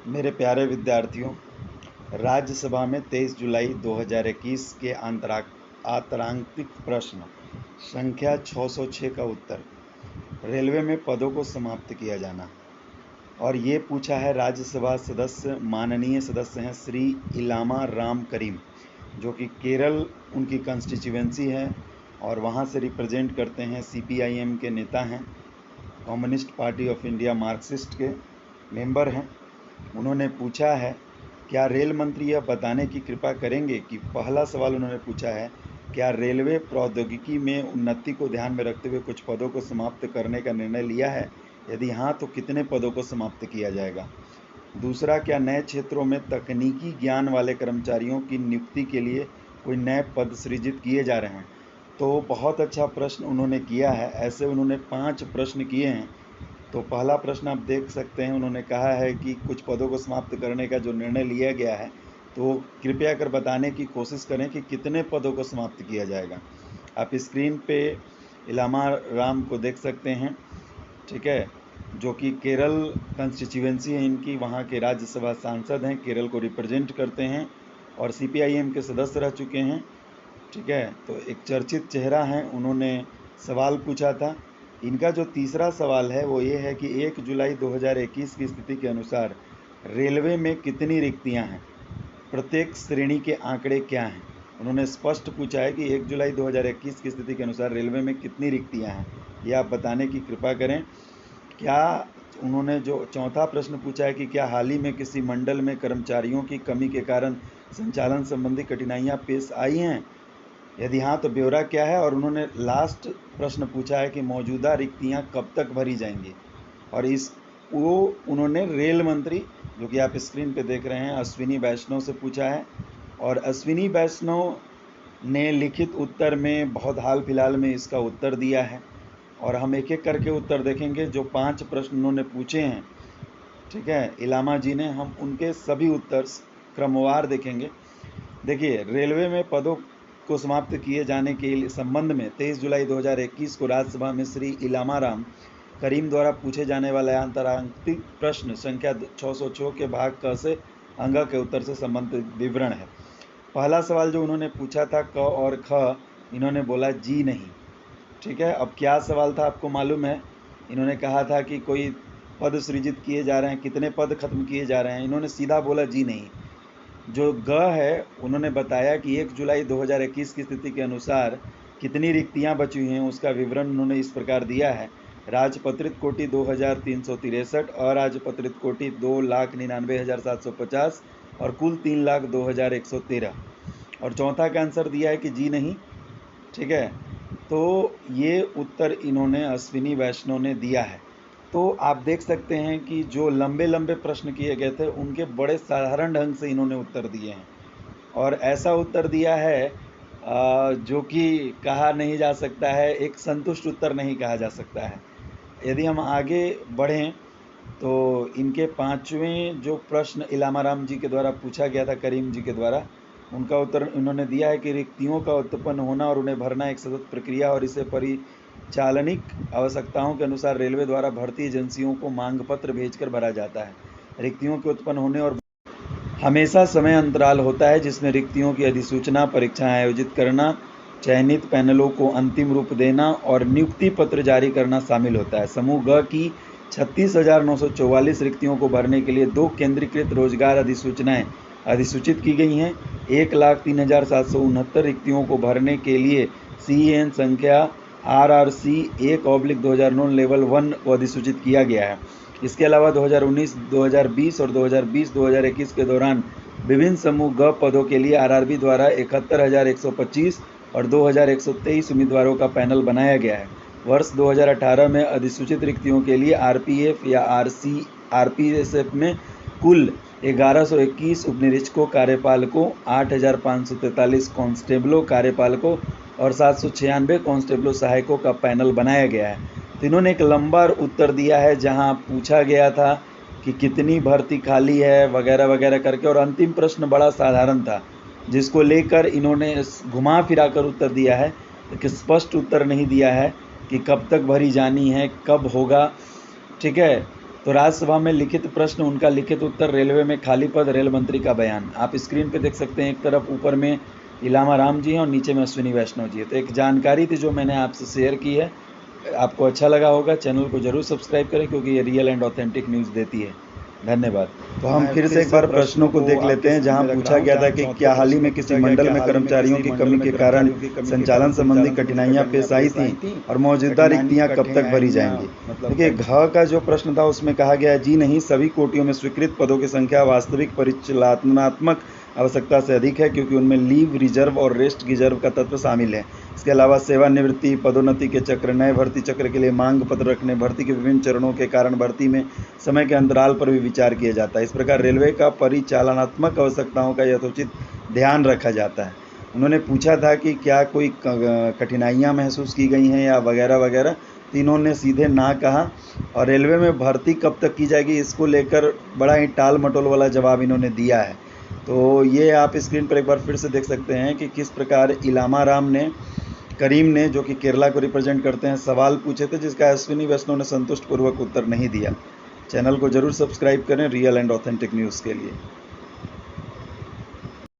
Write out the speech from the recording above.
मेरे प्यारे विद्यार्थियों, राज्यसभा में 23 जुलाई 2021 के आतरांकित प्रश्न संख्या 606 का उत्तर रेलवे में पदों को समाप्त किया जाना। और ये पूछा है राज्यसभा सदस्य, माननीय सदस्य हैं श्री इलामा राम करीम, जो कि केरल उनकी कंस्टिट्यूएंसी है और वहाँ से रिप्रेजेंट करते हैं। CPIM के नेता हैं, communist party of India Marxist के मेंबर हैं। उन्होंने पूछा है, क्या रेल मंत्री यह बताने की कृपा करेंगे कि पहला सवाल उन्होंने पूछा है, क्या रेलवे प्रौद्योगिकी में उन्नति को ध्यान में रखते हुए कुछ पदों को समाप्त करने का निर्णय लिया है? यदि हाँ, तो कितने पदों को समाप्त किया जाएगा? दूसरा, क्या नए क्षेत्रों में तकनीकी ज्ञान वाले कर्मचारियों की नियुक्ति के लिए कोई नए पद सृजित किए जा रहे हैं? तो बहुत अच्छा प्रश्न उन्होंने किया है। ऐसे उन्होंने 5 प्रश्न किए हैं। तो पहला प्रश्न आप देख सकते हैं, उन्होंने कहा है कि कुछ पदों को समाप्त करने का जो निर्णय लिया गया है, तो कृपया कर बताने की कोशिश करें कि कितने पदों को समाप्त किया जाएगा। आप स्क्रीन पे इलामा राम को देख सकते हैं, ठीक है, जो कि केरल कंस्टिट्यूएंसी है इनकी, वहाँ के राज्यसभा सांसद हैं, केरल को रिप्रेजेंट करते हैं और CPIM के सदस्य रह चुके हैं, ठीक है। तो एक चर्चित चेहरा हैं। उन्होंने सवाल पूछा था। इनका जो तीसरा सवाल है वो ये है कि 1 जुलाई 2021 की स्थिति के अनुसार रेलवे में कितनी रिक्तियां हैं, प्रत्येक श्रेणी के आंकड़े क्या हैं। उन्होंने स्पष्ट पूछा है कि 1 जुलाई 2021 की स्थिति के अनुसार रेलवे में कितनी रिक्तियां हैं, ये आप बताने की कृपा करें। क्या उन्होंने जो चौथा प्रश्न पूछा है कि क्या हाल ही में किसी मंडल में कर्मचारियों की कमी के कारण संचालन संबंधी कठिनाइयां पेश आई हैं? यदि हाँ, तो ब्यौरा क्या है। और उन्होंने लास्ट प्रश्न पूछा है कि मौजूदा रिक्तियां कब तक भरी जाएंगी। और उन्होंने रेल मंत्री, जो कि आप स्क्रीन पे देख रहे हैं, अश्विनी वैष्णव से पूछा है। और अश्विनी वैष्णव ने लिखित उत्तर में बहुत हाल फिलहाल में इसका उत्तर दिया है। और हम एक एक करके उत्तर देखेंगे। जो 5 प्रश्न उन्होंने पूछे हैं, ठीक है, इलामा जी ने, हम उनके सभी उत्तर क्रमवार देखेंगे। देखिए, रेलवे में पदों को समाप्त किए जाने के संबंध में 23 जुलाई 2021 को राज्यसभा में श्री इलामा राम करीम द्वारा पूछे जाने वाले अंतरांकित प्रश्न संख्या 606 के भाग क से अंग के उत्तर से संबंधित विवरण है। पहला सवाल जो उन्होंने पूछा था क और ख, इन्होंने बोला जी नहीं, ठीक है। अब क्या सवाल था आपको मालूम है? इन्होंने कहा था कि कोई पद सृजित किए जा रहे हैं, कितने पद खत्म किए जा रहे हैं। इन्होंने सीधा बोला जी नहीं। जो ग है, उन्होंने बताया कि 1 जुलाई 2021 की स्थिति के अनुसार कितनी रिक्तियां बची हुई हैं, उसका विवरण उन्होंने इस प्रकार दिया है। राजपत्रित कोटि 2363, अराजपत्रित कोटि 2,99,750 और कुल 3,02,113। और चौथा का आंसर दिया है कि जी नहीं, ठीक है। तो ये उत्तर इन्होंने अश्विनी वैष्णव ने दिया है। तो आप देख सकते हैं कि जो लंबे लंबे प्रश्न किए गए थे, उनके बड़े साधारण ढंग से इन्होंने उत्तर दिए हैं। और ऐसा उत्तर दिया है जो कि कहा नहीं जा सकता है, एक संतुष्ट उत्तर नहीं कहा जा सकता है। यदि हम आगे बढ़ें तो इनके 5वें जो प्रश्न इलामा राम जी के द्वारा पूछा गया था, करीम जी के द्वारा, उनका उत्तर इन्होंने दिया है कि रिक्तियों का उत्पन्न होना और उन्हें भरना एक सतत प्रक्रिया और इसे परिचालनिक आवश्यकताओं के अनुसार रेलवे द्वारा भर्ती एजेंसियों को मांग पत्र भेजकर भरा जाता है। रिक्तियों के उत्पन्न होने और हमेशा समय अंतराल होता है जिसमें रिक्तियों की अधिसूचना, परीक्षाएं आयोजित करना, चयनित पैनलों को अंतिम रूप देना और नियुक्ति पत्र जारी करना शामिल होता है। समूह ग की 36,944 रिक्तियों को भरने के लिए 2 केंद्रीकृत रोजगार अधिसूचनाएं अधिसूचित की गई हैं। 1,03,769 रिक्तियों को भरने के लिए CEN संख्या RRC 1/2009 लेवल 1 को अधिसूचित किया गया है। इसके अलावा 2019, 2020 और 2020-2021 के दौरान विभिन्न समूह ग पदों के लिए RRB द्वारा 71,125 और 2,123 उम्मीदवारों का पैनल बनाया गया है। वर्ष 2018 में अधिसूचित रिक्तियों के लिए RPF या RPSF में कुल 1121 उपनिरीक्षकों कार्यपालकों, 8,543 कांस्टेबलों कार्यपालकों और 796 कांस्टेबलों सहायकों का पैनल बनाया गया है। तो इन्होंने एक लंबा उत्तर दिया है जहां पूछा गया था कि कितनी भर्ती खाली है वगैरह वगैरह करके, और अंतिम प्रश्न बड़ा साधारण था जिसको लेकर इन्होंने घुमा फिरा कर उत्तर दिया है। कि स्पष्ट उत्तर नहीं दिया है कि कब तक भरी जानी है, कब होगा, ठीक है। तो राज्यसभा में लिखित प्रश्न, उनका लिखित उत्तर, रेलवे में खाली पद, रेल मंत्री का बयान। आप स्क्रीन पे देख सकते हैं, एक तरफ ऊपर में इलामा राम जी हैं और नीचे में अश्विनी वैष्णव जी है। तो एक जानकारी थी जो मैंने आपसे शेयर की है। आपको अच्छा लगा होगा, चैनल को जरूर सब्सक्राइब करें क्योंकि ये रियल एंड ऑथेंटिक न्यूज़ देती है। धन्यवाद। तो हम फिर से एक बार प्रश्नों को देख लेते हैं, जहां पूछा गया था कि क्या हाल ही में किसी मंडल में कर्मचारियों की कमी के कारण संचालन संबंधी कठिनाइयां पेश आई थी और मौजूदा रिक्तियां कब तक भरी जाएंगी। देखिए, घ का जो प्रश्न था उसमें कहा गया जी नहीं, सभी कोटियों में स्वीकृत पदों की संख्या वास्तविक परिचालनात्मक आवश्यकता से अधिक है क्योंकि उनमें लीव रिजर्व और रेस्ट रिजर्व का तत्व शामिल है। इसके अलावा सेवानिवृत्ति, पदोन्नति के चक्र, नए भर्ती चक्र के लिए मांग पत्र रखने, भर्ती के विभिन्न चरणों के कारण भर्ती में समय के अंतराल पर भी विचार किया जाता है। इस प्रकार रेलवे का परिचालनात्मक आवश्यकताओं का यथोचित ध्यान रखा जाता है। उन्होंने पूछा था कि क्या कोई कठिनाइयाँ महसूस की गई हैं या वगैरह वगैरह, तो इन्होंने सीधे ना कहा। और रेलवे में भर्ती कब तक की जाएगी, इसको लेकर बड़ा ही टाल मटोल वाला जवाब इन्होंने दिया है। तो ये आप स्क्रीन पर एक बार फिर से देख सकते हैं कि किस प्रकार इलामा राम ने, करीम ने, जो कि केरला को रिप्रेजेंट करते हैं, सवाल पूछे थे जिसका अश्विनी वैष्णव ने संतुष्टपूर्वक उत्तर नहीं दिया। चैनल को जरूर सब्सक्राइब करें रियल एंड ऑथेंटिक न्यूज़ के लिए।